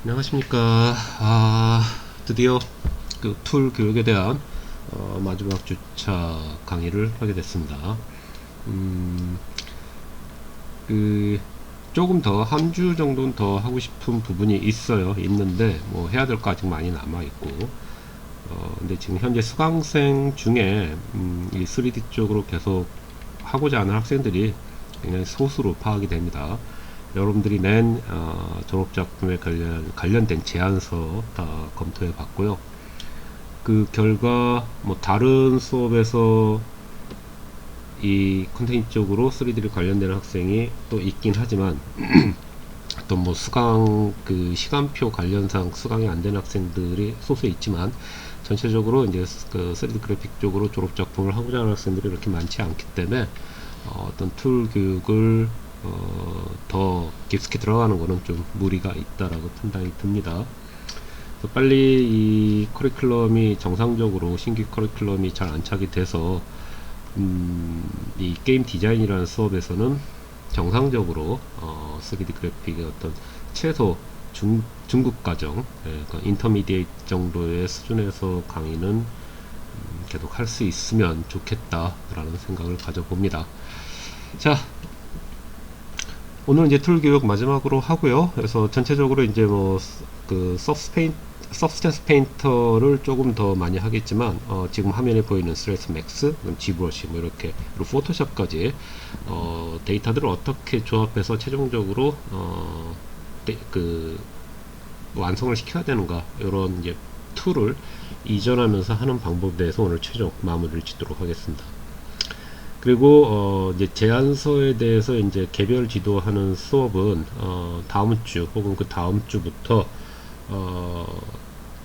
안녕하십니까. 드디어 그 툴 교육에 대한 마지막 주차 강의를 하게 됐습니다. 그 조금 더 한 주 정도는 더 하고 싶은 부분이 있는데 뭐 해야 될 거 아직 많이 남아 있고, 근데 지금 현재 수강생 중에 이 3D 쪽으로 계속 하고자 하는 학생들이 굉장히 소수로 파악이 됩니다. 여러분들이 낸 졸업작품에 관련된 제안서 다 검토해 봤고요. 그 결과 뭐 다른 수업에서 이 컨텐츠 쪽으로 3D를 관련된 학생이 또 있긴 하지만 또 뭐 수강 그 시간표 관련상 수강이 안 된 학생들이 소수 있지만, 전체적으로 이제 그 3D 그래픽 쪽으로 졸업작품을 하고자 하는 학생들이 그렇게 많지 않기 때문에 어떤 툴 교육을 더 깊숙이 들어가는 것은 좀 무리가 있다라고 판단이 듭니다. 그래서 빨리 이 커리큘럼이 정상적으로 신규 커리큘럼이 잘 안착이 돼서 이 게임 디자인이라는 수업에서는 정상적으로 3D 그래픽의 어떤 최소 중급 과정, 그러니까 인터미디에이트 정도의 수준에서 강의는 계속 할 수 있으면 좋겠다라는 생각을 가져봅니다. 자, 오늘 이제 툴 교육 마지막으로 하고요. 그래서 전체적으로 이제 뭐 그 서브스텐스 페인터를 조금 더 많이 하겠지만, 지금 화면에 보이는 스트레스 맥스, 지브러시 뭐 이렇게, 그리고 포토샵까지 데이터들을 어떻게 조합해서 최종적으로 그 완성을 시켜야 되는가, 이런 이제 툴을 이전하면서 하는 방법에 대해서 오늘 최종 마무리를 짓도록 하겠습니다. 그리고 이제 제안서에 대해서 이제 개별 지도하는 수업은 다음 주 혹은 그 다음 주부터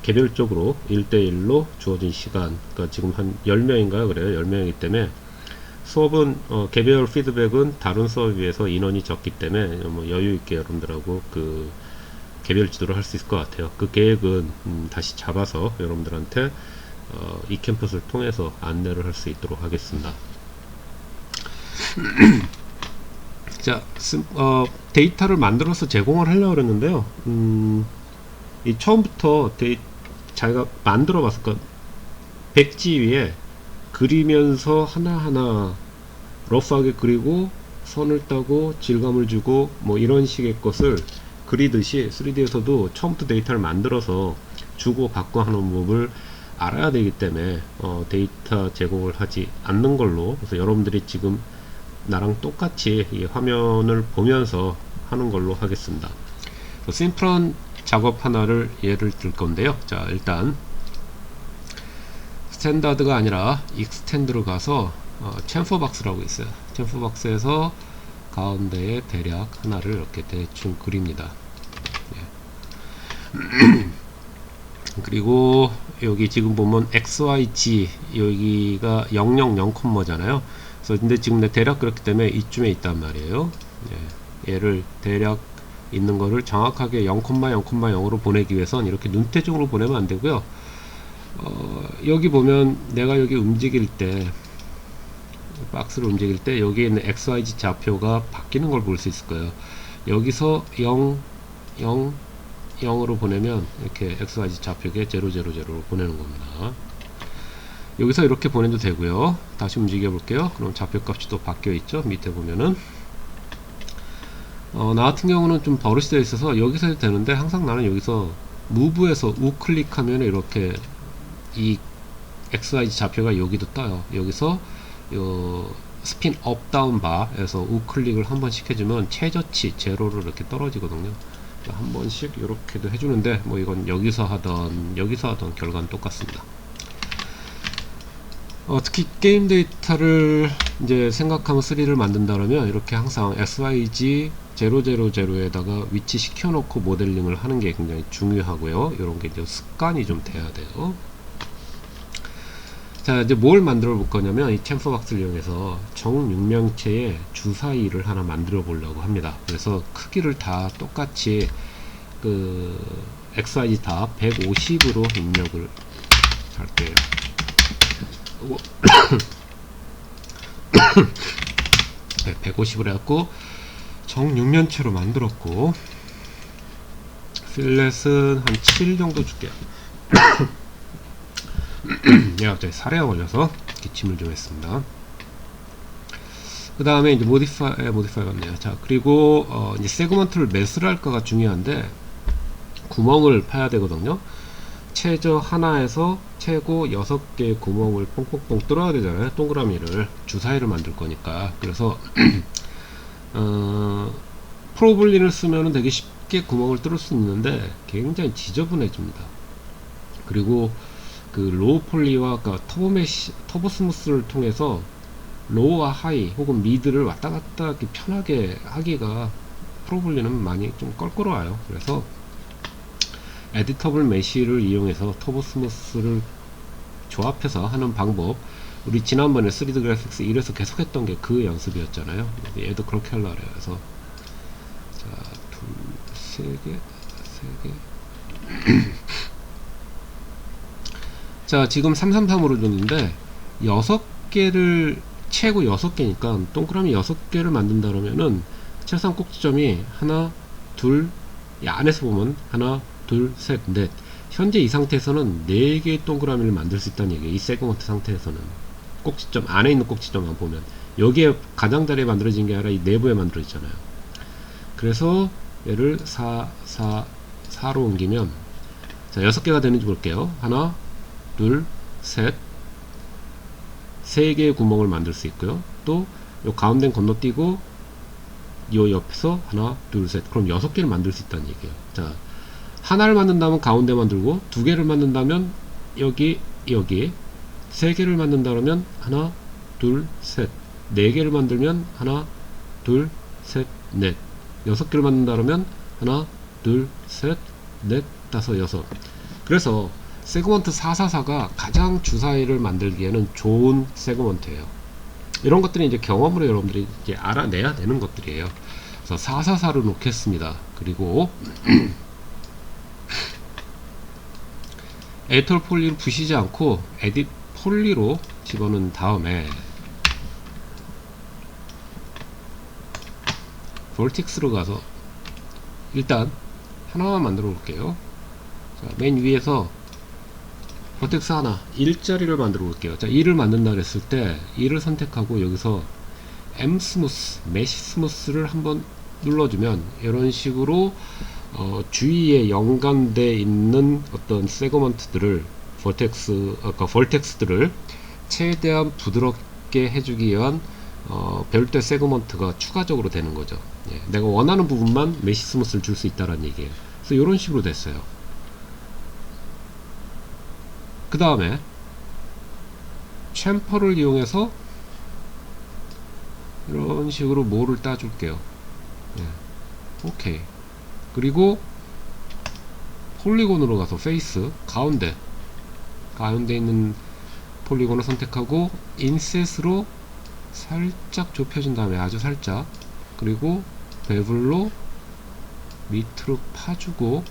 개별적으로 1대1로 주어진 시간, 그러니까 지금 한 10명인가요? 그래요. 10명이기 때문에 수업은 개별 피드백은 다른 수업에 비해서 인원이 적기 때문에 뭐 여유있게 여러분들하고 그 개별 지도를 할 수 있을 것 같아요. 그 계획은 다시 잡아서 여러분들한테 이 캠퍼스를 통해서 안내를 할 수 있도록 하겠습니다. 자, 데이터를 만들어서 제공을 하려고 그랬는데요. 이 처음부터 자기가 만들어 봤을 것, 백지 위에 그리면서 하나하나 러프하게 그리고 선을 따고 질감을 주고 뭐 이런 식의 것을 그리듯이 3D에서도 처음부터 데이터를 만들어서 주고 받고 하는 법을 알아야 되기 때문에 데이터 제공을 하지 않는 걸로, 그래서 여러분들이 지금 나랑 똑같이 이 화면을 보면서 하는 걸로 하겠습니다. 심플한 작업 하나를 예를 들 건데요. 자, 일단 스탠다드가 아니라 익스텐드로 가서 챔퍼박스라고 있어요. 챔퍼박스에서 가운데에 대략 하나를 이렇게 대충 그립니다. 예. 그리고 여기 지금 보면 XYG, 여기가 000잖아요. 그래서 근데 지금 대략 그렇기 때문에 이쯤에 있단 말이에요. 예. 얘를 대략 있는 거를 정확하게 0,0,0으로 보내기 위해선 이렇게 눈대중으로 보내면 안 되고요. 여기 보면 내가 여기 움직일 때, 박스를 움직일 때 여기에 있는 XYZ 좌표가 바뀌는 걸 볼 수 있을 거예요. 여기서 0, 0, 0으로 보내면 이렇게 XYZ 좌표에 000로 보내는 겁니다. 여기서 이렇게 보내도 되고요. 다시 움직여 볼게요. 그럼 좌표 값이 또 바뀌어 있죠. 밑에 보면은 나 같은 경우는 좀 버릇이 되어 있어서 여기서 해도 되는데, 항상 나는 여기서 무브에서 우클릭하면 이렇게 이 XYZ 좌표가 여기도 떠요. 여기서 요 스핀 업 다운 바에서 우클릭을 한 번씩 해주면 최저치 제로로 이렇게 떨어지거든요. 한 번씩 이렇게도 해주는데, 뭐 이건 여기서 하던 결과는 똑같습니다. 특히 게임 데이터를 이제 생각하면 3를 만든다면 이렇게 항상 SYG 000에다가 위치 시켜놓고 모델링을 하는 게 굉장히 중요하고요. 이런 게 이제 습관이 좀 돼야 돼요. 자, 이제 뭘 만들어 볼 거냐면, 이 챔퍼박스를 이용해서 정육면체의 주사위를 하나 만들어 보려고 합니다. 그래서 크기를 다 똑같이 그 XYZ 다 150으로 입력을 할게요. 네, 150으로 해갖고 정육면체로 만들었고, 필렛은 한 7 정도 줄게요. 얘가 갑자기 살해가 걸려서 기침을 좀 했습니다. 그 다음에 이제 모디파이 같네요. 자, 그리고 이제 세그먼트를 몇을 할까가 중요한데, 구멍을 파야 되거든요. 최저 하나에서 최고 6개의 구멍을 뽕뽕뽕 뚫어야 되잖아요. 동그라미를 주사위를 만들 거니까. 그래서 프로블린을 쓰면은 되게 쉽게 구멍을 뚫을 수 있는데 굉장히 지저분해집니다. 그리고 그 로우 폴리와 터보 스무스를 통해서 로우와 하이 혹은 미드를 왔다 갔다 이렇게 편하게 하기가 프로블린은 많이 좀 껄끄러워요. 그래서 에디터블 메쉬를 이용해서 터보 스무스를 조합해서 하는 방법, 우리 지난번에 3D 그래픽스 1에서 계속 했던 게 그 연습이었잖아요. 얘도 그렇게 하려고 해요. 그래서 자, 세 개 자, 지금 333으로 줬는데 6개를 최고 6개니까 동그라미 6개를 만든다 그러면은 최소한 꼭지점이 하나, 둘, 이 안에서 보면 하나, 둘, 셋, 넷. 현재 이 상태에서는 4개의 동그라미를 만들 수 있다는 얘기예요. 이 세그먼트 상태에서는 꼭지점 안에 있는 꼭지점만 보면 여기에 가장자리에 만들어진 게 아니라 이 내부에 만들어지잖아요. 그래서 얘를 4로 옮기면 자, 6개가 되는지 볼게요. 하나, 둘, 셋, 3개의 구멍을 만들 수 있고요. 또 요 가운데는 건너뛰고 요 옆에서 하나, 둘, 셋. 그럼 6개를 만들 수 있다는 얘기예요. 자, 하나를 만든다면 가운데 만들고, 2개를 만든다면 여기 3개를 만든다 그러면 하나, 둘, 셋. 4개를 만들면 하나, 둘, 셋, 넷. 6개를 만든다 그러면 하나, 둘, 셋, 넷, 다섯, 여섯. 그래서 세그먼트 444가 가장 주사위를 만들기에는 좋은 세그먼트예요. 이런 것들이 이제 경험으로 여러분들이 이제 알아내야 되는 것들이에요. 그래서 444를 놓겠습니다. 그리고 에디터 폴리를 부시지 않고 에딧 폴리로 집어넣은 다음에 볼틱스로 가서 일단 하나만 만들어 볼게요. 자, 맨 위에서 버텍스 하나 1자리를 만들어 볼게요. 자, 2를 만든다 그랬을 때 2를 선택하고 여기서 M 스무스, 메시 스무스를 한번 눌러주면 이런 식으로 주위에 연관되어 있는 어떤 세그먼트들을 볼텍스들을 최대한 부드럽게 해주기 위한 별도의 세그먼트가 추가적으로 되는 거죠. 예, 내가 원하는 부분만 메시 스무스를 줄 수 있다는 얘기예요. 그래서 이런 식으로 됐어요. 그 다음에 챔퍼를 이용해서 이런 식으로 모를 따줄게요. 예. 오케이. 그리고 폴리곤으로 가서 페이스 가운데 있는 폴리곤을 선택하고 인셋으로 살짝 좁혀준 다음에 아주 살짝, 그리고 베블로 밑으로 파주고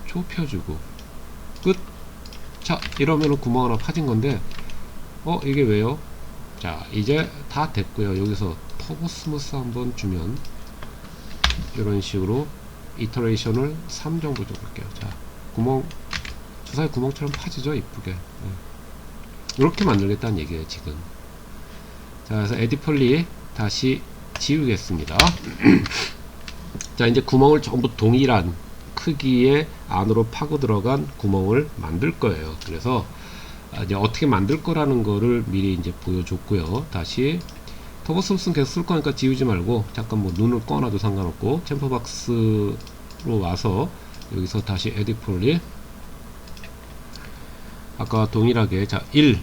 좁혀주고 끝. 자, 이러면 구멍 하나 파진 건데 이게 왜요? 자, 이제 다 됐고요. 여기서 터보 스무스 한번 주면 이런 식으로 이터레이션을 3 정도 줘볼게요. 자, 주사위 구멍처럼 파지죠? 이쁘게. 이렇게 만들겠다는 얘기예요, 지금. 자, 그래서 에딧 폴리 다시 지우겠습니다. 자, 이제 구멍을 전부 동일한 크기의 안으로 파고 들어간 구멍을 만들 거예요. 그래서 이제 어떻게 만들 거라는 거를 미리 이제 보여줬고요. 다시 터보 스무스는 계속 쓸 거니까 지우지 말고 잠깐 뭐 눈을 꺼놔도 상관없고 챔퍼박스로 와서 여기서 다시 에딧 폴리 아까 동일하게 자 1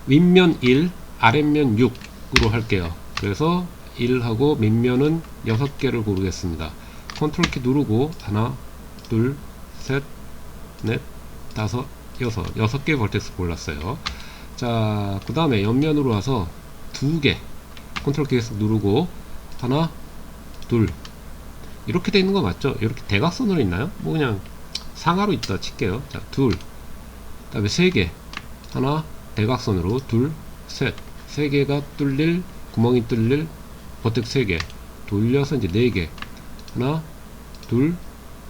윗면 1 아랫면 6으로 할게요. 그래서 1하고 밑면은 6개를 고르겠습니다. 컨트롤 키 누르고 하나, 둘, 셋, 넷, 다섯, 여섯 개의 벌텍스 골랐어요. 자, 그 다음에 옆면으로 와서 2개 컨트롤 키 계속 누르고 하나, 둘, 이렇게 돼 있는 거 맞죠? 이렇게 대각선으로 있나요? 뭐 그냥 상하로 있다 칠게요. 자, 둘, 그 다음에 3개 하나, 대각선으로 둘, 셋, 3개가 뚫릴 구멍이 뚫릴 버텍 3개 돌려서 이제 4개 하나, 둘,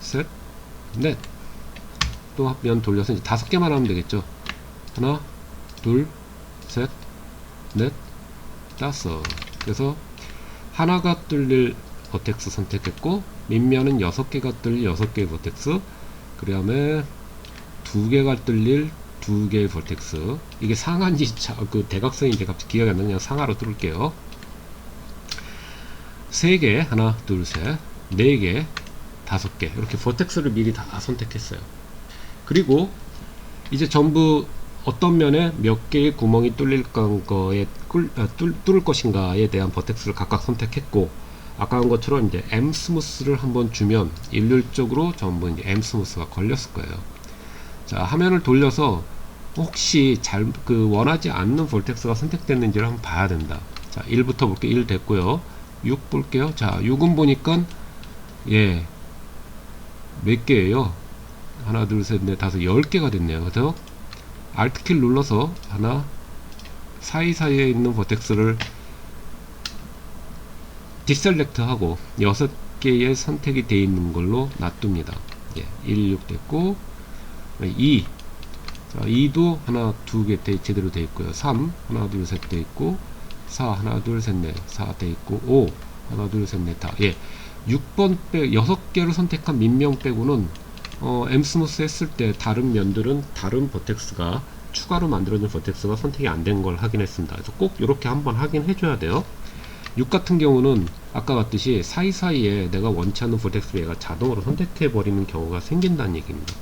셋, 넷. 또 면 돌려서 이제 5개만 하면 되겠죠. 하나, 둘, 셋, 넷, 다섯. 그래서 하나가 뚫릴 버텍스 선택했고, 밑면은 6개가 뚫릴 6개의 버텍스, 그 다음에 2개가 뚫릴 2개의 버텍스. 이게 상한지 그 대각선인지 갑자기 기억이 안 나요. 그냥 상하로 뚫을게요. 3개, 하나, 둘, 셋, 4개, 5개. 이렇게 버텍스를 미리 다 선택했어요. 그리고 이제 전부 어떤 면에 몇 개의 구멍이 뚫릴 뚫을 것인가에 대한 버텍스를 각각 선택했고, 아까 한 것처럼 이제 M 스무스를 한번 주면 일률적으로 전부 이제 M 스무스가 걸렸을 거예요. 자, 화면을 돌려서 혹시 원하지 않는 볼텍스가 선택됐는지를 한번 봐야 된다. 자, 1부터 볼게요. 1 됐고요. 6 볼게요. 자, 6은 보니까 예, 몇 개예요? 하나, 둘, 셋, 넷, 다섯, 10개가 됐네요. 그래서 Alt키를 눌러서 하나, 사이사이에 있는 버텍스를 디셀렉트 하고 6개의 선택이 되어 있는 걸로 놔둡니다. 예, 1, 6 됐고, 2. 자, 2도 하나, 2개 제대로 되어 있고요. 3, 하나, 둘, 셋 되어 있고, 4, 하나, 둘, 셋, 넷, 4 되어 있고, 5, 하나, 둘, 셋, 넷, 다. 예. 6번 6개를 선택한 민명 빼고는 M스무스 했을 때 다른 면들은 다른 버텍스가 추가로 만들어진 버텍스가 선택이 안 된 걸 확인했습니다. 그래서 꼭 이렇게 한번 확인해 줘야 돼요. 6 같은 경우는 아까 같듯이 사이사이에 내가 원치 않는 버텍스를 얘가 자동으로 선택해 버리는 경우가 생긴다는 얘기입니다.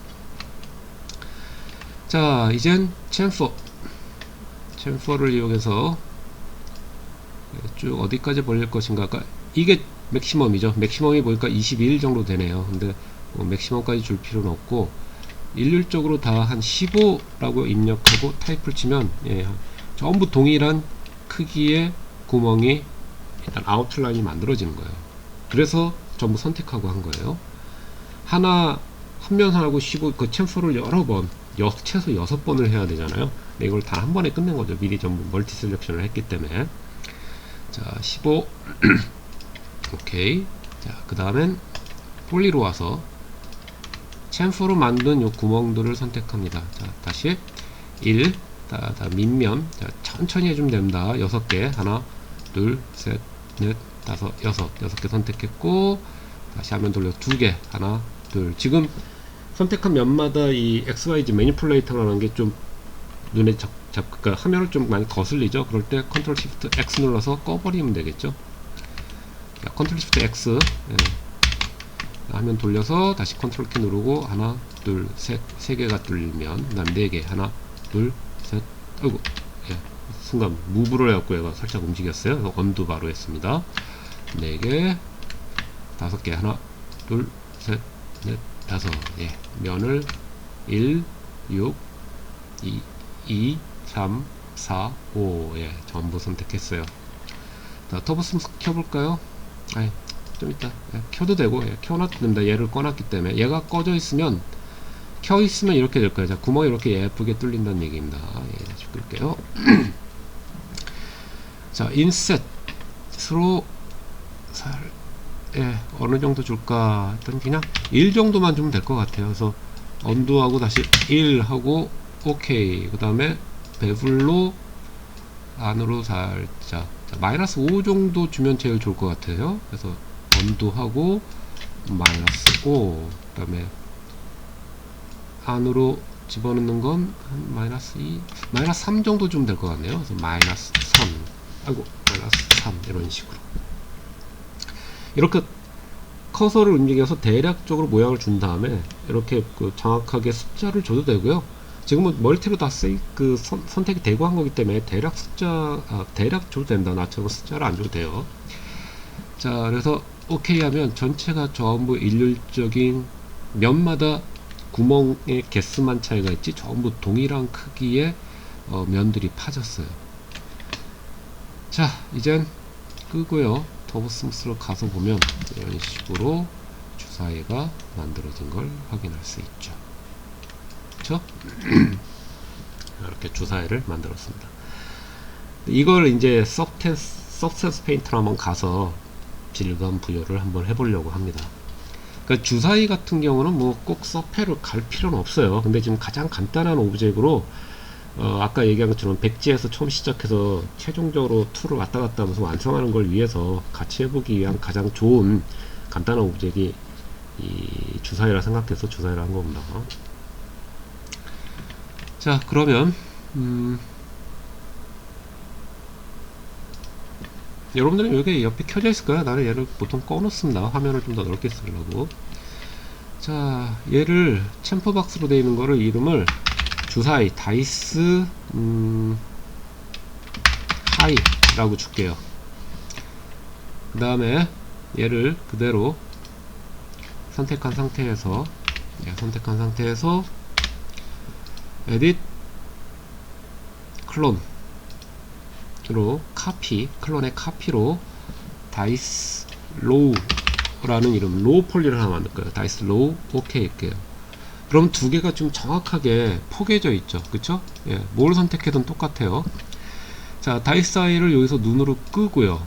자, 이젠 챔퍼를 이용해서 쭉 어디까지 벌릴 것인가. 이게 맥시멈이죠. 맥시멈이 보니까 22일 정도 되네요. 근데 맥시멈까지 줄 필요는 없고, 일률적으로 다 한 15라고 입력하고 타입을 치면 예, 전부 동일한 크기의 구멍이 일단 아웃라인이 만들어지는 거예요. 그래서 전부 선택하고 한 거예요. 한 면 하나고 15, 그 챔퍼를 여러 번, 최소 6번을 해야 되잖아요. 근데 이걸 다 한 번에 끝낸 거죠. 미리 전부 멀티 셀렉션을 했기 때문에. 자, 15. 오케이. 자, 그 다음엔 폴리로 와서 챔퍼로 만든 요 구멍들을 선택합니다. 자, 다시 1, 다 밑면. 자, 천천히 해주면 됩니다. 6개. 하나, 둘, 셋, 넷, 다섯, 6개 선택했고, 다시 화면 돌려 2개. 하나, 둘. 지금 선택한 면마다 이 XYZ 매니플레이터라는 게 좀 눈에 그러니까 화면을 좀 많이 거슬리죠. 그럴 때 컨트롤 시프트 X 눌러서 꺼버리면 되겠죠. 자, 컨트롤 시프트 X. 예. 화면 돌려서 다시 컨트롤 키 누르고 하나, 둘, 셋, 3개가 뚫리면 난 4개. 하나, 둘, 셋. 아이고. 예. 순간 무브를 해갖고 얘가 살짝 움직였어요. 그래서 언두 바로 했습니다. 4개, 5개. 하나, 둘, 셋, 넷, 5. 예. 면을 1, 6, 2, 3, 4, 5. 예. 전부 선택했어요. 자, 터보스무스 켜볼까요? 아이, 좀 이따. 예, 켜도 되고, 예, 켜놔도 됩니다. 얘를 꺼놨기 때문에. 얘가 꺼져 있으면, 켜 있으면 이렇게 될 거예요. 자, 구멍이 이렇게 예쁘게 뚫린다는 얘기입니다. 예, 다시 끌게요. 자, 인셋으로 예, 어느 정도 줄까? 일단 그냥 1 정도만 주면 될 것 같아요. 그래서 언두하고 다시 1 하고 오케이. 그 다음에 베블로 안으로 살짝. 자, 마이너스 5 정도 주면 제일 좋을 것 같아요. 그래서 언두하고 마이너스 5. 그 다음에 안으로 집어넣는 건 한 마이너스 2, 마이너스 3 정도 주면 될 것 같네요. 그래서 마이너스 3. 아이고, 마이너스 3. 이런 식으로. 이렇게 커서를 움직여서 대략적으로 모양을 준 다음에 이렇게 정확하게 숫자를 줘도 되고요. 지금은 멀티로 다 선택이 되고 한 거기 때문에 대략 대략 줘도 된다. 나처럼 숫자를 안 줘도 돼요. 자, 그래서 오케이 하면 전체가 전부 일률적인 면마다 구멍의 개수만 차이가 있지 전부 동일한 크기의 면들이 파졌어요. 자, 이젠 끄고요. 터보스무스로 가서 보면 이런 식으로 주사위가 만들어진 걸 확인할 수 있죠. 그쵸? 이렇게 주사위를 만들었습니다. 이걸 이제 서브센스 페인트로 한번 가서 질감 부여를 한번 해보려고 합니다. 그러니까 주사위 같은 경우는 뭐 꼭 서페를 갈 필요는 없어요. 근데 지금 가장 간단한 오브젝으로 아까 얘기한 것처럼 백지에서 처음 시작해서 최종적으로 툴을 왔다 갔다 하면서 완성하는 걸 위해서 같이 해보기 위한 가장 좋은 간단한 오브젝이 이 주사위라 생각해서 주사위를 한 겁니다. 자, 그러면 여러분들은 여기 옆에 켜져 있을까요? 나는 얘를 보통 꺼놓습니다. 화면을 좀 더 넓게 쓰려고. 자, 얘를 챔프박스로 되어 있는 거를 이름을 주사위 다이스 하이라고 줄게요. 그 다음에 얘를 그대로 선택한 상태에서 에딧 클론으로 클론의 카피로 다이스 로우라는 이름 로우 폴리를 하나 만들 거예요. 다이스 로우 오케이 할게요. 그럼 두 개가 좀 정확하게 포개져 있죠. 그쵸? 예, 뭘 선택해도 똑같아요. 자, 다이스 아이를 여기서 눈으로 끄고요.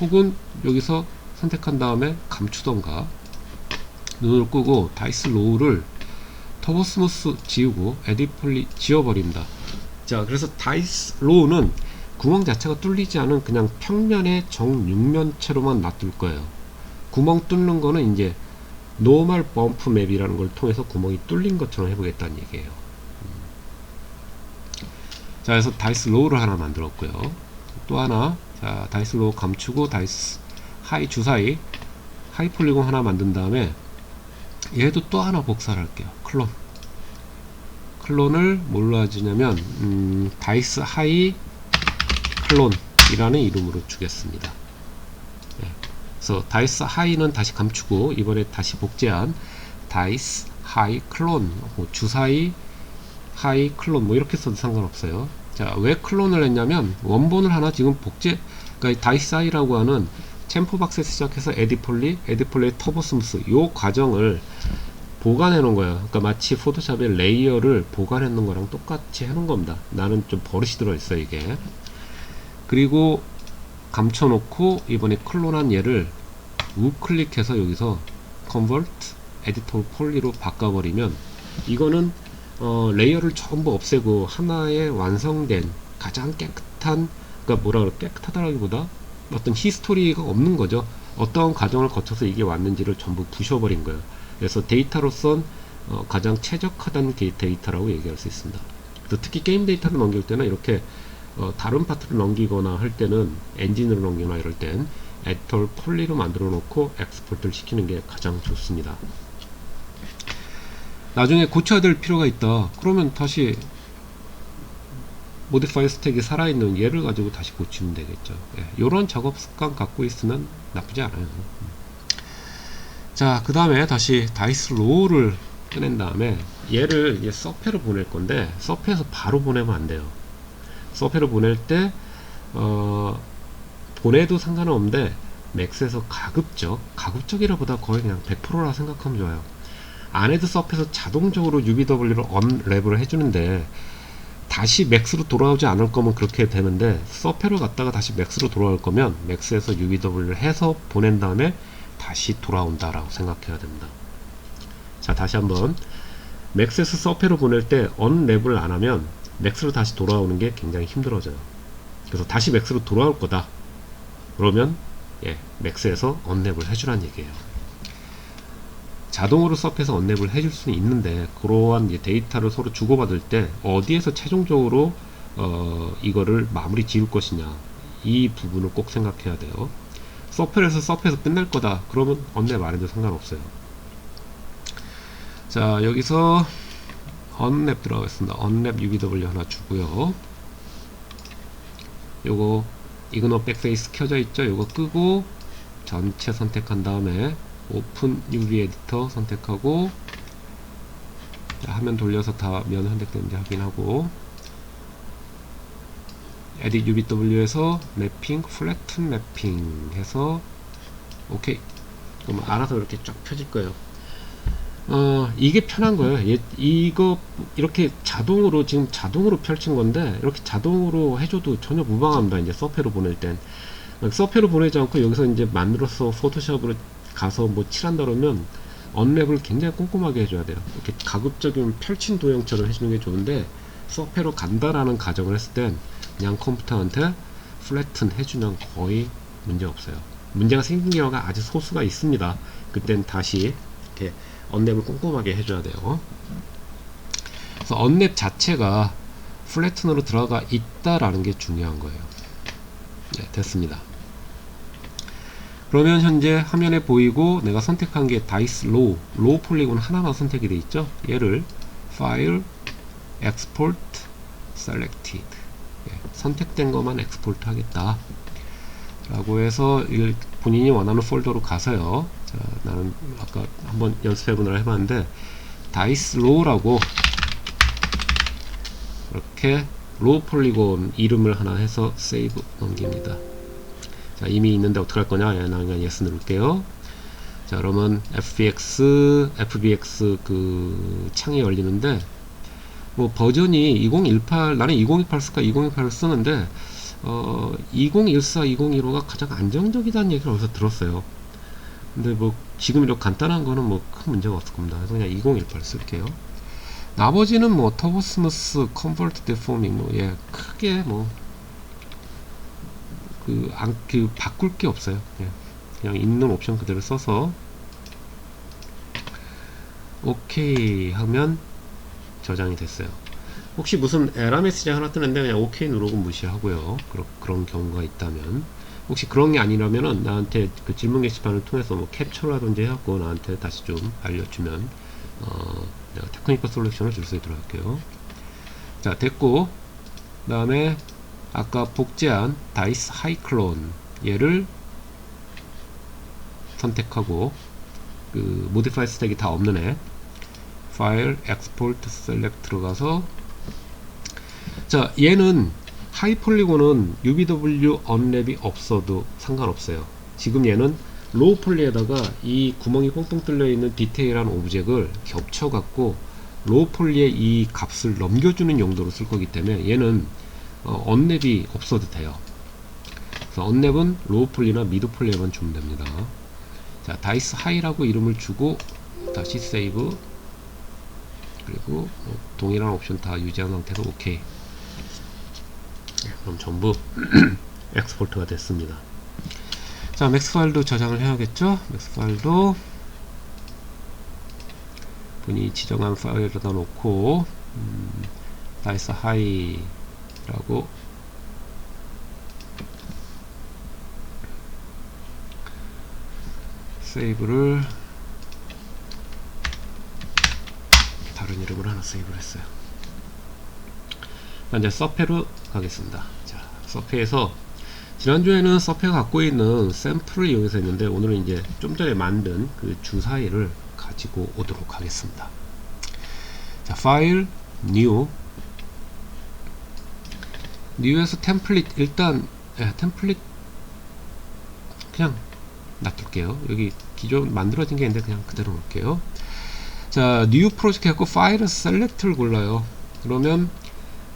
혹은 여기서 선택한 다음에 감추던가 눈을 끄고 다이스 로우를 터보 스무스 지우고 에딧 폴리 지워버린다. 자, 그래서 다이스 로우는 구멍 자체가 뚫리지 않은 그냥 평면의 정육면체로만 놔둘 거예요. 구멍 뚫는 거는 이제 노멀 범프 맵이라는 걸 통해서 구멍이 뚫린 것처럼 해보겠다는 얘기예요. 자, 그래서 다이스 로우를 하나 만들었고요. 또 하나, 자, 다이스 로우 감추고 다이스 하이 주사위 하이 폴리곤 하나 만든 다음에 얘도 또 하나 복사를 할게요. 클론을 뭘로 하냐면 다이스 하이 클론이라는 이름으로 주겠습니다. 네. 그래서 다이스 하이는 다시 감추고 이번에 다시 복제한 다이스 하이 클론, 주사위 하이 클론 뭐 이렇게 써도 상관없어요. 자, 왜 클론을 했냐면 원본을 하나 지금 그러니까 다이스 하이라고 하는 챔프박스에서 시작해서 에딧 폴리의 터보 스무스 요 과정을 보관해 놓은 거예요. 그러니까 마치 포토샵의 레이어를 보관해 놓은 거랑 똑같이 해 놓은 겁니다. 나는 좀 버릇이 들어 있어요, 이게. 그리고 감춰 놓고 이번에 클론한 얘를 우클릭해서 여기서 convert editor poly로 바꿔버리면 이거는 레이어를 전부 없애고 하나의 완성된 가장 깨끗한, 그러니까 뭐라 그래, 깨끗하다라기보다 어떤 히스토리가 없는 거죠. 어떤 과정을 거쳐서 이게 왔는지를 전부 부셔버린 거예요. 그래서 데이터로선 가장 최적화된 데이터라고 얘기할 수 있습니다. 그래서 특히 게임 데이터를 넘길 때는 이렇게 다른 파트를 넘기거나 할 때는 엔진으로 넘기거나 이럴 땐 에디터 폴리로 만들어 놓고 엑스포트를 시키는 게 가장 좋습니다. 나중에 고쳐야 될 필요가 있다. 그러면 다시 모디파이 스택이 살아있는 얘를 가지고 다시 고치면 되겠죠. 이런 작업 습관 갖고 있으면 나쁘지 않아요. 자, 그 다음에 다시 다이스 로우를 꺼낸 다음에 얘를 이제 서페로 보낼 건데 서페에서 바로 보내면 안 돼요. 서페로 보낼 때 보내도 상관은 없는데 맥스에서 가급적이라보다 거의 그냥 100%라 생각하면 좋아요. 안에도 서페에서 자동적으로 UBW를 언랩을 해주는데 다시 맥스로 돌아오지 않을 거면 그렇게 되는데 서페로 갔다가 다시 맥스로 돌아올 거면 맥스에서 UBW를 해서 보낸 다음에 다시 돌아온다 라고 생각해야 됩니다. 자, 다시 한번 맥스에서 서페로 보낼 때 언랩을 안 하면 맥스로 다시 돌아오는 게 굉장히 힘들어져요. 그래서 다시 맥스로 돌아올 거다 그러면 맥스에서 언랩을 해주라는 얘기예요. 자동으로 서페에서 언랩을 해줄 수는 있는데 그러한 데이터를 서로 주고받을 때 어디에서 최종적으로 이거를 마무리 지을 것이냐, 이 부분을 꼭 생각해야 돼요. 서페에서 끝낼 거다 그러면 언랩 안 해도 상관없어요. 자, 여기서 언랩 들어가겠습니다. 언랩 UBW 하나 주고요. 요거 이그노 백페이스 켜져 있죠? 요거 끄고 전체 선택한 다음에 오픈 UV 에디터 선택하고, 자, 화면 돌려서 다 면 선택되는지 확인하고, 에딧 UBW에서 맵핑 플래튼 맵핑 해서 오케이. 그러면 알아서 이렇게 쫙 펴질 거예요. 이게 편한 거예요. 이거 이렇게 자동으로 지금 자동으로 펼친 건데 이렇게 자동으로 해줘도 전혀 무방합니다. 이제 서페로 보낼 땐 서페로 보내지 않고 여기서 이제 만들어서 포토샵으로 가서 뭐 칠한다 그러면 언랩을 굉장히 꼼꼼하게 해줘야 돼요. 이렇게 가급적이면 펼친 도형처럼 해주는 게 좋은데, 서페로 간다라는 가정을 했을 땐 그냥 컴퓨터한테 플래튼 해주면 거의 문제 없어요. 문제가 생긴 경우가 아주 소수가 있습니다. 그땐 다시 이렇게 언랩을 꼼꼼하게 해줘야 돼요. 그래서 언랩 자체가 플래튼으로 들어가 있다라는 게 중요한 거예요. 네, 됐습니다. 그러면 현재 화면에 보이고 내가 선택한 게 다이스 로우 폴리곤 하나만 선택이 돼 있죠. 얘를 파일 export selected, 선택된 것만 엑스포트 하겠다 라고 해서 본인이 원하는 폴더로 가서요. 자, 나는 아까 한번 연습해보느라 해봤는데 다이스 로우라고 이렇게 로우 폴리곤 이름을 하나 해서 세이브 넘깁니다. 자, 이미 있는데 어떡할 거냐? 나는 그냥 yes 누를게요. 자, 그러면 FBX 그 창이 열리는데, 뭐 버전이 2018, 나는 2018 쓸까 2018을 쓰는데 2014, 2015가 가장 안정적이다는 얘기를 어디서 들었어요. 근데 뭐 지금 이렇게 간단한 거는 뭐 큰 문제가 없을 겁니다. 그래서 그냥 2018 쓸게요. 나머지는 뭐 터보 스무스, 컨버트 데포밍 뭐 크게 뭐 바꿀 게 없어요. 그냥 있는 옵션 그대로 써서 오케이 하면 저장이 됐어요. 혹시 무슨 에러 메시지 하나 뜨는데 그냥 오케이 누르고 무시하고요. 그런 경우가 있다면, 혹시 그런 게 아니라면은 나한테 그 질문 게시판을 통해서 뭐 캡처라든지 해갖고 나한테 다시 좀 알려주면 내가 테크니컬 솔루션을 줄 수 있도록 할게요. 자, 됐고, 그 다음에 아까 복제한 다이스 하이클론 얘를 선택하고 그 모디파이 스택이 다 없는 애 파일 엑스포트 셀렉트 들어가서, 자, 얘는 하이폴리곤은 UBW 언랩이 없어도 상관없어요. 지금 얘는 로우 폴리에다가 이 구멍이 뻥뻥 뚫려 있는 디테일한 오브젝을 겹쳐 갖고 로우 폴리에 이 값을 넘겨주는 용도로 쓸 거기 때문에 얘는 언랩이 없어도 돼요. 그래서 언랩은 로우 폴리나 미드 폴리에만 주면 됩니다. 자, 다이스 하이라고 이름을 주고 다시 세이브, 그리고 동일한 옵션 다 유지한 상태로 오케이. 그럼 전부 엑스포트가 됐습니다. 자, 맥스 파일도 저장을 해야겠죠. 맥스 파일도 본인이 지정한 파일에다 놓고 다이스 하이라고 세이브를 다른 이름으로 하나 세이브를 했어요. 이제 서페로 가겠습니다. 자, 서페에서 지난주에는 서페가 갖고 있는 샘플을 이용해서 했는데 오늘은 이제 좀 전에 만든 그 주사위를 가지고 오도록 하겠습니다. 자, 파일 뉴에서 템플릿, 일단 템플릿 그냥 놔둘게요. 여기 기존 만들어진 게 있는데 그냥 그대로 놓을게요. 자, 뉴 프로젝트 해갖고 파일 셀렉트를 골라요. 그러면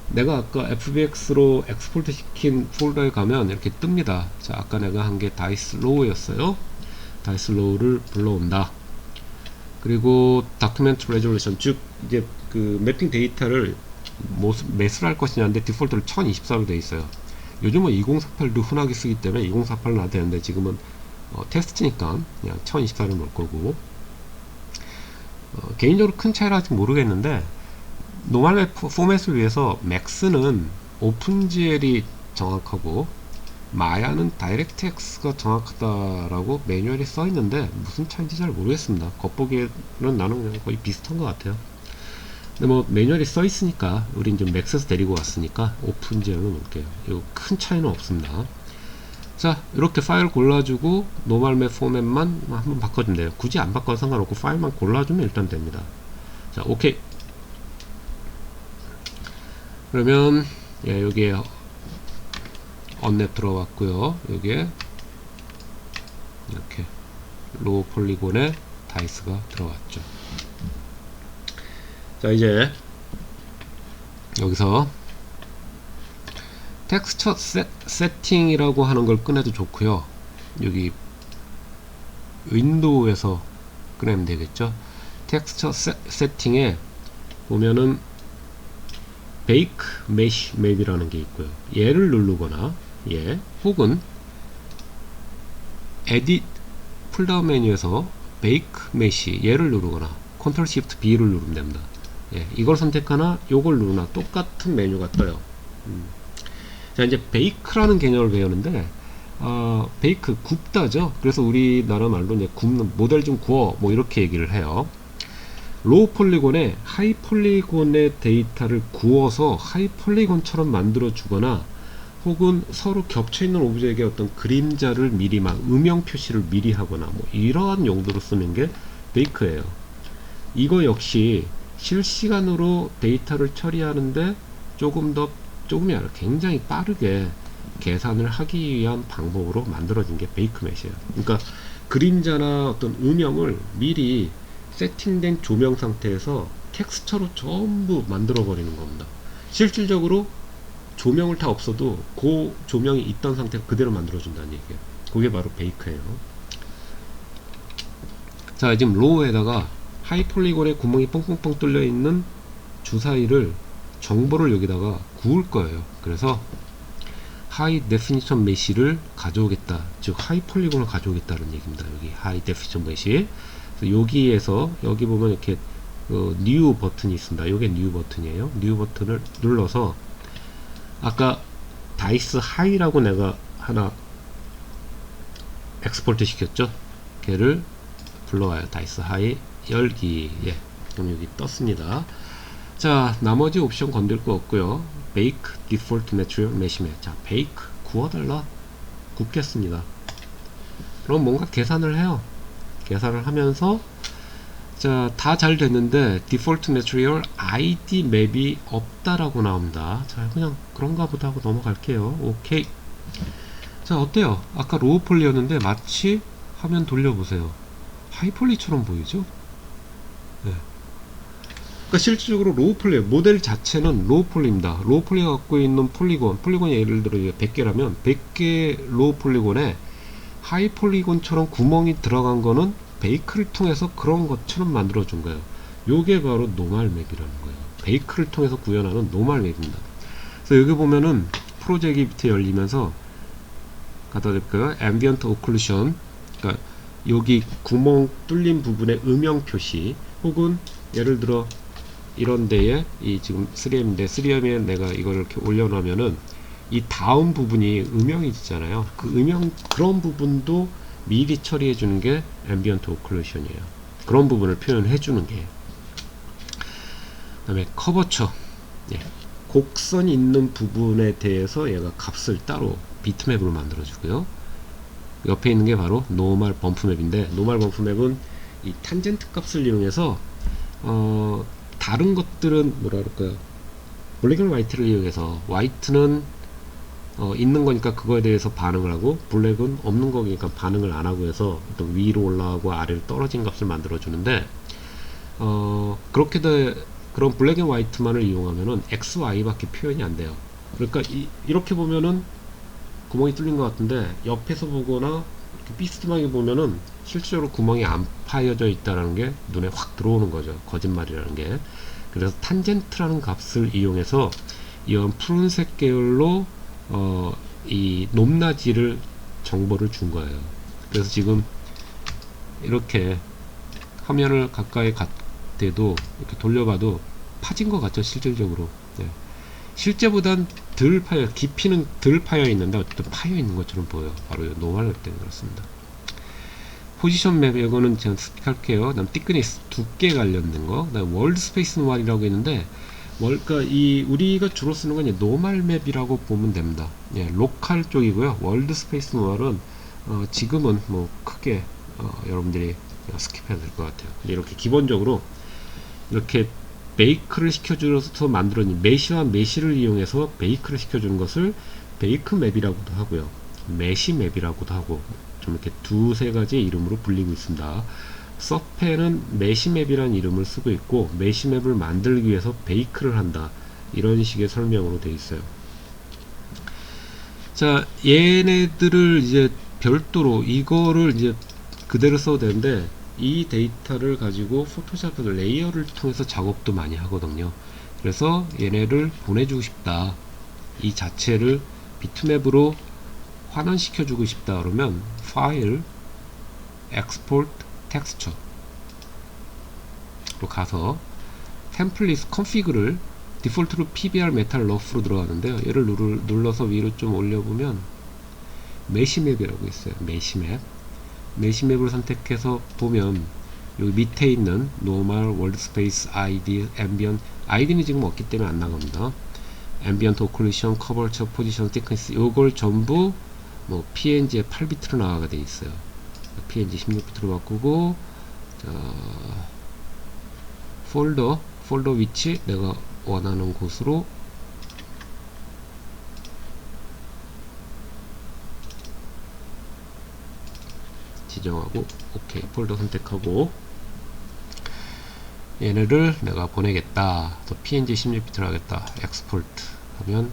내가 아까 FBX로 엑스포트 시킨 폴더에 가면 이렇게 뜹니다. 자, 아까 내가 한 게 다이스 로우였어요. 다이스 로우를 불러온다. 그리고 다큐멘트 레졸루션, 즉 이제 그 매핑 데이터를 매수를 할 것이냐인데 디폴트로 1024로 되어 있어요. 요즘은 2048도 흔하게 쓰기 때문에 2048은 안 되는데 지금은 테스트니까 그냥 1024를 넣을 거고, 개인적으로 큰 차이는 아직 모르겠는데 노멀 포맷을 위해서 맥스는 오픈GL이 정확하고 마야는 다이렉트X가 정확하다라고 매뉴얼이 써 있는데 무슨 차이인지 잘 모르겠습니다. 겉보기에는 나는 그냥 거의 비슷한 것 같아요. 근데 뭐 매뉴얼이 써 있으니까 우린 좀 맥스에서 데리고 왔으니까 오픈GL로 놓을게요. 이거 큰 차이는 없습니다. 자, 이렇게 파일 골라주고 노멀 맵 포맷만 한번 바꿔주면 돼요. 굳이 안 바꿔도 상관없고 파일만 골라주면 일단 됩니다. 자, 오케이. 그러면 여기에 언랩 들어왔고요. 여기에 이렇게 로우 폴리곤에 다이스가 들어왔죠. 자, 이제 여기서 텍스처 세팅이라고 하는 걸 꺼내도 좋고요. 여기 윈도우에서 꺼내면 되겠죠. 텍스처 세팅에 보면은 베이크 메쉬 맵이라는 게 있고요. 얘를 누르거나 혹은 에딧 풀다운 메뉴에서 베이크 메쉬 얘를 누르거나 컨트롤 시프트 B를 누르면 됩니다. 이걸 선택하나 요걸 누르나 똑같은 메뉴가 떠요. 자, 이제 베이크라는 개념을 배우는데 베이크 굽다죠. 그래서 우리나라 말로 이제 굽는, 모델 좀 구워 뭐 이렇게 얘기를 해요. 로우 폴리곤에 하이 폴리곤의 데이터를 구워서 하이 폴리곤처럼 만들어 주거나 혹은 서로 겹쳐 있는 오브젝의 어떤 그림자를 미리 막 음영 표시를 미리 하거나 뭐 이러한 용도로 쓰는 게 베이크예요. 이거 역시 실시간으로 데이터를 처리하는데 조금이 아니라 굉장히 빠르게 계산을 하기 위한 방법으로 만들어진 게 베이크 메시예요. 그러니까 그림자나 어떤 음영을 미리 세팅된 조명 상태에서 텍스처로 전부 만들어 버리는 겁니다. 실질적으로 조명을 다 없어도 그 조명이 있던 상태 그대로 만들어 준다는 얘기예요. 그게 바로 베이크예요. 자, 지금 로우에다가 하이 폴리곤에 구멍이 뻥뻥뻥 뚫려 있는 주사위를 정보를 여기다가 구울 거예요. 그래서 하이 데피니션 메시를 가져오겠다, 즉 하이 폴리곤을 가져오겠다는 얘기입니다. 여기 하이 데피니션 메시. 여기에서 여기 보면 이렇게 뉴 버튼이 있습니다. 이게 뉴 버튼이에요. 뉴 버튼을 눌러서 아까 다이스 하이라고 내가 하나 엑스포트 시켰죠. 걔를 불러와요. 다이스 하이 열기. 그럼 여기 떴습니다. 자, 나머지 옵션 건들 거 없고요. 베이크 디폴트 매트리얼 메시메. 자, 베이크 구워달라. 굽겠습니다. 그럼 뭔가 계산을 해요. 계산을 하면서 자, 다 잘 됐는데 디폴트 매트리얼 ID 맵이 없다라고 나옵니다. 자, 그냥 그런가 보다 하고 넘어갈게요. 오케이. 자, 어때요? 아까 로우 폴리였는데 마치 화면 돌려보세요. 하이 폴리처럼 보이죠? 그러니까 실질적으로 로우 폴리, 모델 자체는 로우 폴리입니다. 로우 폴리가 갖고 있는 폴리곤이 예를 들어 100개라면 100개 로우 폴리곤에 하이 폴리곤처럼 구멍이 들어간 거는 베이크를 통해서 그런 것처럼 만들어 준 거예요. 요게 바로 노멀 맵이라는 거예요. 베이크를 통해서 구현하는 노멀 맵입니다. 그래서 여기 보면은 프로젝트 밑에 열리면서 갖다 대볼까요? 앰비언트 오클루션. 그러니까 여기 구멍 뚫린 부분의 음영 표시, 혹은 예를 들어 이런 데에 이 지금 3M인데 3M에 내가 이걸 이렇게 올려놓으면은 이 다음 부분이 음영이 있잖아요. 그 음영 그런 부분도 미리 처리해 주는 게 앰비언트 오클루션이에요. 그런 부분을 표현해 주는 게. 그다음에 커버처. 곡선 있는 부분에 대해서 얘가 값을 따로 비트맵으로 만들어 주고요. 옆에 있는 게 바로 노멀 범프 맵인데, 노멀 범프 맵은 이 탄젠트 값을 이용해서 다른 것들은 뭐라 그럴까요? 블랙 앤 화이트를 이용해서, 화이트는 있는 거니까 그거에 대해서 반응을 하고, 블랙은 없는 거니까 반응을 안 하고 해서 어떤 위로 올라가고 아래로 떨어진 값을 만들어 주는데, 그런 블랙 앤 화이트만을 이용하면은 X, Y 밖에 표현이 안 돼요. 그러니까 이렇게 보면은 구멍이 뚫린 것 같은데, 옆에서 보거나 이렇게 삐스듬하게 보면은 실제로 구멍이 안 파여져 있다는 게 눈에 확 들어오는 거죠. 거짓말이라는 게. 그래서 탄젠트라는 값을 이용해서 이런 푸른색 계열로 이 높낮이를 정보를 준 거예요. 그래서 지금 이렇게 화면을 가까이 대도 이렇게 돌려봐도 파진 것 같죠, 실질적으로. 실제보단 덜 파여, 깊이는 덜 파여 있는데 어쨌든 파여 있는 것처럼 보여요. 바로 노멀 맵 때문에 그렇습니다. 포지션 맵, 이거는 제가 스킵할게요. 그다음 thickness, 두께 관련된 거. 그다음 월드 스페이스 노멀이라고 있는데, 그러니까 우리가 주로 쓰는 건 노멀 맵이라고 보면 됩니다. 로컬 쪽이고요. 월드 스페이스 노멀은 지금은 뭐 크게 여러분들이 스킵해도 될 것 같아요. 이렇게 기본적으로 이렇게 베이크를 시켜주어서 만들어진 메시와 메시를 이용해서 베이크를 시켜주는 것을 베이크 맵이라고도 하고요, 메시 맵이라고도 하고, 좀 이렇게 두세 가지 이름으로 불리고 있습니다. 서페는 메시 맵이라는 이름을 쓰고 있고, 메시 맵을 만들기 위해서 베이크를 한다, 이런 식의 설명으로 되어 있어요. 자, 얘네들을 이제 별도로 이거를 이제 그대로 써도 되는데 이 데이터를 가지고 포토샵 레이어를 통해서 작업도 많이 하거든요. 그래서 얘네를 보내주고 싶다, 이 자체를 비트맵으로 환원시켜주고 싶다 그러면 파일 export texture 로 가서 템플릿 컨피그를 디폴트로 PBR 메탈 러프로 들어가는데요. 얘를 눌러서 위로 좀 올려보면 메시맵이라고 있어요. 메시맵을 선택해서 보면 여기 밑에 있는 노멀, 월드스페이스, 아이디, 앰비언, 아이디는 지금 없기 때문에 안 나갑니다. 앰비언트 오클루션, 커버처, 포지션, 시퀀스, 요걸 전부 뭐 PNG에 8비트로 나가게 돼 있어요. PNG 16비트로 바꾸고, 폴더 위치 내가 원하는 곳으로 지정하고 오케이, 폴더 선택하고 얘네를 내가 보내겠다. 또 PNG 16비트로 하겠다. 엑스포트 하면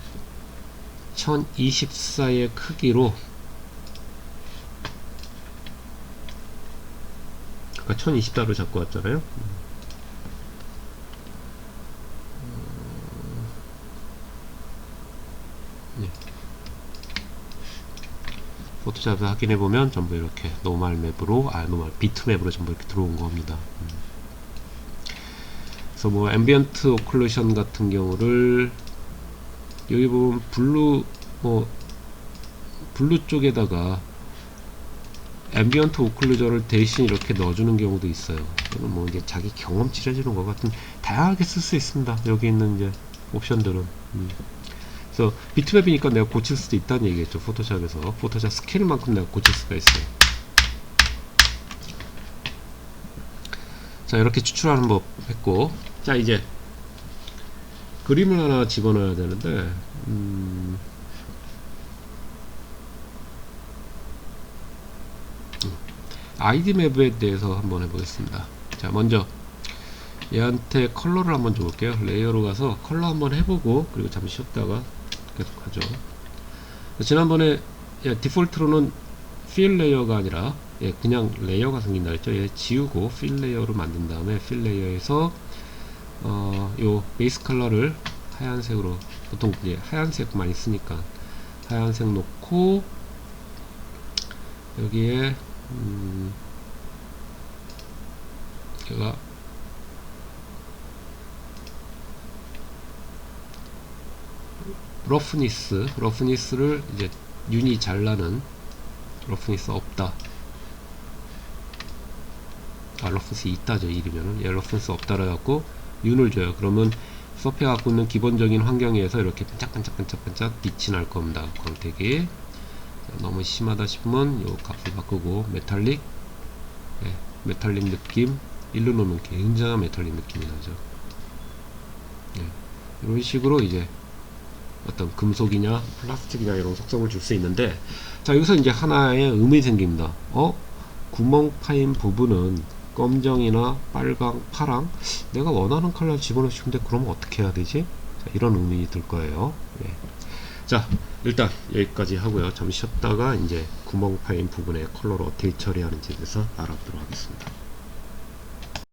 1024의 크기로, 아까 1024로 잡고 왔잖아요. 포토샵에 확인해보면 전부 이렇게 노멀 맵으로, 노멀 비트맵으로 전부 이렇게 들어온 겁니다. 그래서 뭐 앰비언트 오클루션 같은 경우를 여기 보면 블루 쪽에다가 앰비언트 오클루저를 대신 이렇게 넣어주는 경우도 있어요. 이거는 뭐 이제 자기 경험치를 해주는 것 같은, 다양하게 쓸 수 있습니다. 여기 있는 이제 옵션들은. 그래서 비트맵이니까 내가 고칠 수도 있다는 얘기겠죠. 포토샵에서 포토샵 스케일만큼 내가 고칠 수가 있어요. 자, 이렇게 추출하는 법 했고, 자 이제 그림을 하나 집어넣어야 되는데, 아이디 맵에 대해서 한번 해보겠습니다. 자, 먼저 얘한테 컬러를 한번 줘볼게요. 레이어로 가서 컬러 한번 해보고, 그리고 잠시 쉬었다가 계속 하죠. 지난번에 디폴트로는 필 레이어가 아니라 그냥 레이어가 생긴다 했죠. 얘 지우고 필 레이어로 만든 다음에 필 레이어에서 요 베이스 컬러를 하얀색으로, 보통 이제 하얀색 많이 쓰니까 하얀색 놓고, 여기에 제가 러프니스를 이제 윤이 잘 나는, 러프니스 없다, 러프니스 있다죠. 이르면은 러프니스 없다라 갖고 윤을 줘요. 그러면 서페 갖고 있는 기본적인 환경에서 이렇게 반짝반짝 빛이 날 겁니다. 광택이. 너무 심하다 싶으면 요 값을 바꾸고 메탈릭, 메탈릭 느낌 일로 놓으면 굉장한 메탈릭 느낌이 나죠. 이런 식으로 이제 어떤 금속이냐 플라스틱이냐 이런 속성을 줄 수 있는데, 자 여기서 이제 하나의 의문이 생깁니다. 구멍 파인 부분은 검정이나 빨강, 파랑, 내가 원하는 컬러 집어넣고 싶은데 그러면 어떻게 해야 되지? 자, 이런 의문이 들 거예요. 자, 일단 여기까지 하고요. 잠시 쉬었다가 이제 구멍 파인 부분의 컬러를 어떻게 처리하는지에 대해서 알아보도록 하겠습니다.